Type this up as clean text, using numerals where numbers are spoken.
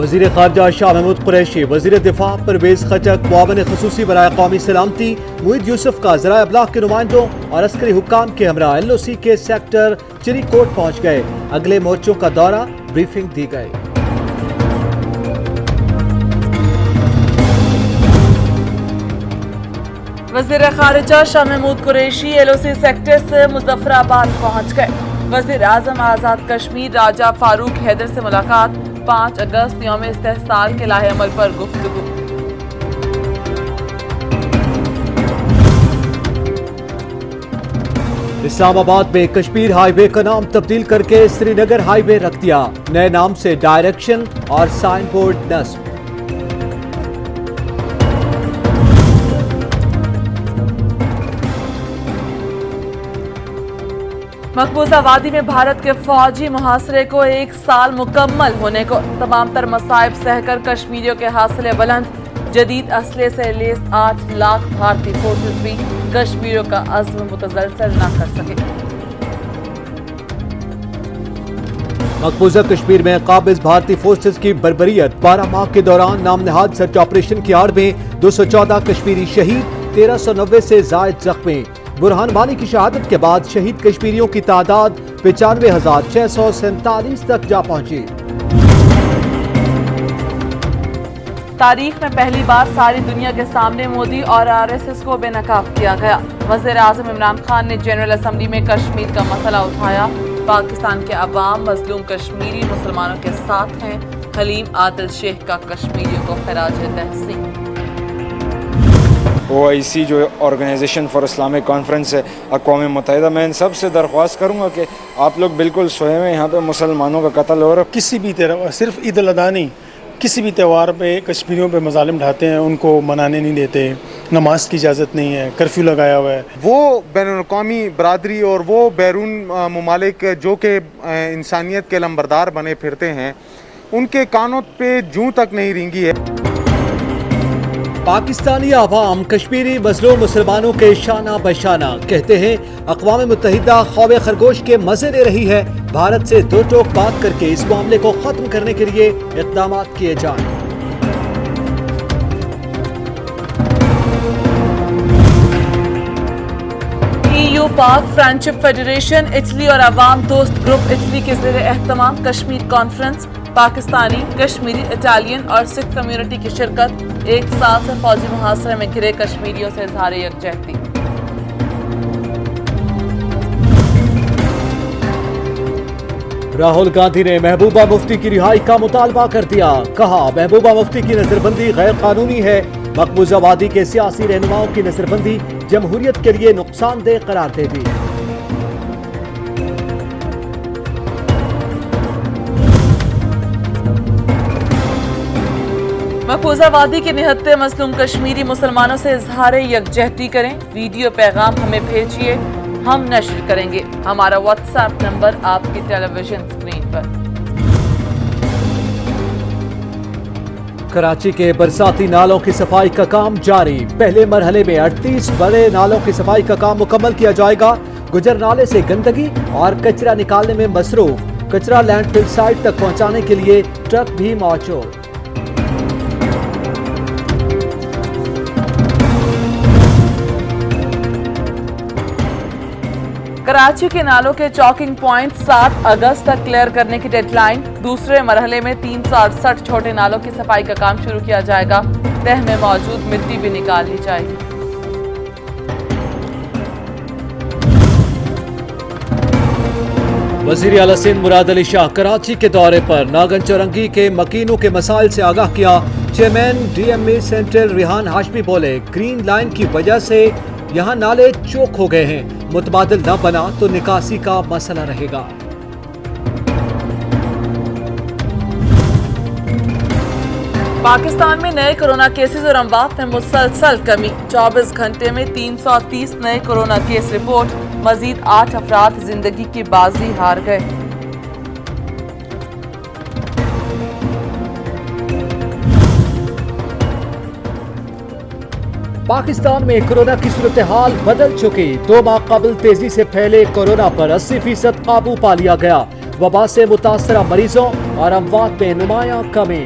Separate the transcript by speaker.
Speaker 1: وزیر خارجہ شاہ محمود قریشی، وزیر دفاع پرویز خٹک، معاون خصوصی برائے قومی سلامتی معید یوسف کا ذرائع ابلاغ کے نمائندوں اور عسکری حکام کے ہمراہ LOC کے سیکٹر چری کوٹ پہنچ گئے۔ اگلے مورچوں کا دورہ، بریفنگ دی گئی۔
Speaker 2: وزیر خارجہ شاہ محمود قریشی LOC سیکٹر سے مظفر آباد پہنچ گئے۔ وزیر اعظم آزاد کشمیر راجہ فاروق حیدر سے ملاقات، 5 اگست یوم استحصال کے لاہ عمل پر گفتگو۔
Speaker 1: اسلام آباد میں کشمیر ہائی وے کا نام تبدیل کر کے سری نگر ہائی وے رکھ دیا، نئے نام سے ڈائریکشن اور سائن بورڈ نصب۔
Speaker 2: مقبوضہ وادی میں بھارت کے فوجی محاصرے کو 1 سال مکمل ہونے کو، تمام تر مصائب سہ کر کشمیریوں کے حوصلے بلند، جدید اسلحے سے لیس 8 لاکھ بھارتی فورسز بھی کشمیریوں کا عزم متزلزل نہ کر سکے۔
Speaker 1: مقبوضہ کشمیر میں قابض بھارتی فورسز کی بربریت، 12 ماہ کے دوران نام نہاد سرچ آپریشن کی آڑ میں 214 کشمیری شہید، 1390 سے زائد زخمی۔ برہان وانی کی شہادت کے بعد شہید کشمیریوں کی تعداد 95,647 تک جا پہنچی۔
Speaker 2: تاریخ میں پہلی بار ساری دنیا کے سامنے مودی اور RSS کو بے نقاب کیا گیا۔ وزیر اعظم عمران خان نے جنرل اسمبلی میں کشمیر کا مسئلہ اٹھایا۔ پاکستان کے عوام مظلوم کشمیری مسلمانوں کے ساتھ ہیں، حلیم عادل شیخ کا کشمیریوں کو خراج تحسین۔
Speaker 3: OIC جو آرگنائزیشن فار اسلامک کانفرنس ہے اقوام متحدہ، میں ان سب سے درخواست کروں گا کہ آپ لوگ بالکل سوئے میں یہاں پہ مسلمانوں کا قتل ہو رہا ہے۔
Speaker 4: کسی بھی طرح، صرف عید الاضحیٰ نہیں، کسی بھی تہوار پہ کشمیریوں پہ مظالم ڈھاتے ہیں، ان کو منانے نہیں دیتے، نماز کی اجازت نہیں ہے، کرفیو لگایا ہوا ہے۔
Speaker 5: وہ بین الاقوامی برادری اور وہ بیرون ممالک جو کہ انسانیت کے لمبردار بنے پھرتے ہیں، ان کے کانوں پہ جوں تک نہیں رینگی ہے۔
Speaker 1: پاکستانی عوام کشمیری مظلوم مسلمانوں کے شانہ بشانہ، کہتے ہیں اقوام متحدہ خواب خرگوش کے مزے لے رہی ہے، بھارت سے دو ٹوک بات کر کے اس معاملے کو ختم کرنے کے لیے اقدامات کیے جائیں۔
Speaker 2: EU پاک فرینڈشپ فیڈریشن اٹلی اور عوام دوست گروپ اٹلی کے زیر اہتمام کشمیر کانفرنس، پاکستانی، کشمیری، اٹالین اور سکھ کمیونٹی کی شرکت۔ 1 سال سے فوجی محاصرے میں گھرے کشمیریوں سے اظہار یکجہتی۔
Speaker 1: راہل گاندھی نے محبوبہ مفتی کی رہائی کا مطالبہ کر دیا، کہا محبوبہ مفتی کی نظر بندی غیر قانونی ہے، مقبوضہ وادی کے سیاسی رہنماؤں کی نظر بندی جمہوریت کے لیے نقصان دہ قرار دے دی۔
Speaker 2: مقبوضہ وادی کے نہتے مظلوم کشمیری مسلمانوں سے اظہار یکجہتی کریں، ویڈیو پیغام ہمیں بھیجیے، ہم نشر کریں گے۔ ہمارا واٹس ایپ نمبر آپ کی ٹیلی ویژن اسکرین پر۔
Speaker 1: کراچی کے برساتی نالوں کی صفائی کا کام جاری، پہلے مرحلے میں 38 بڑے نالوں کی صفائی کا کام مکمل کیا جائے گا۔ گجر نالے سے گندگی اور کچرا نکالنے میں مصروف، کچرا لینڈ فل سائٹ تک پہنچانے کے لیے ٹرک بھی موجود۔
Speaker 2: کراچی کے نالوں کے چاکنگ پوائنٹ 7 اگست تک کلیئر کرنے کی ڈیڈ لائن۔ دوسرے مرحلے میں 368 چھوٹے نالوں کی صفائی کا کام شروع کیا جائے گا، تہہ میں موجود مٹی بھی نکال لی جائے گی۔
Speaker 1: وزیر اعلیٰ سندھ مراد علی شاہ کراچی کے دورے پر، ناگن چورنگی کے مکینوں کے مسائل سے آگاہ کیا۔ Chairman DMA central Rehan Hashmi بولے گرین لائن کی وجہ سے یہاں نالے چوک ہو گئے ہیں، متبادل نہ بنا تو نکاسی کا مسئلہ رہے گا۔
Speaker 2: پاکستان میں نئے کورونا کیسز اور اموات میں مسلسل کمی، 24 گھنٹے میں 330 نئے کورونا کیس رپورٹ، مزید 8 افراد زندگی کی بازی ہار گئے۔
Speaker 1: پاکستان میں کورونا کی صورتحال بدل چکی، 2 ماہ قبل تیزی سے پھیلے کورونا پر 80% قابو پا لیا گیا، وبا سے متاثرہ مریضوں اور اموات میں نمایاں کمی۔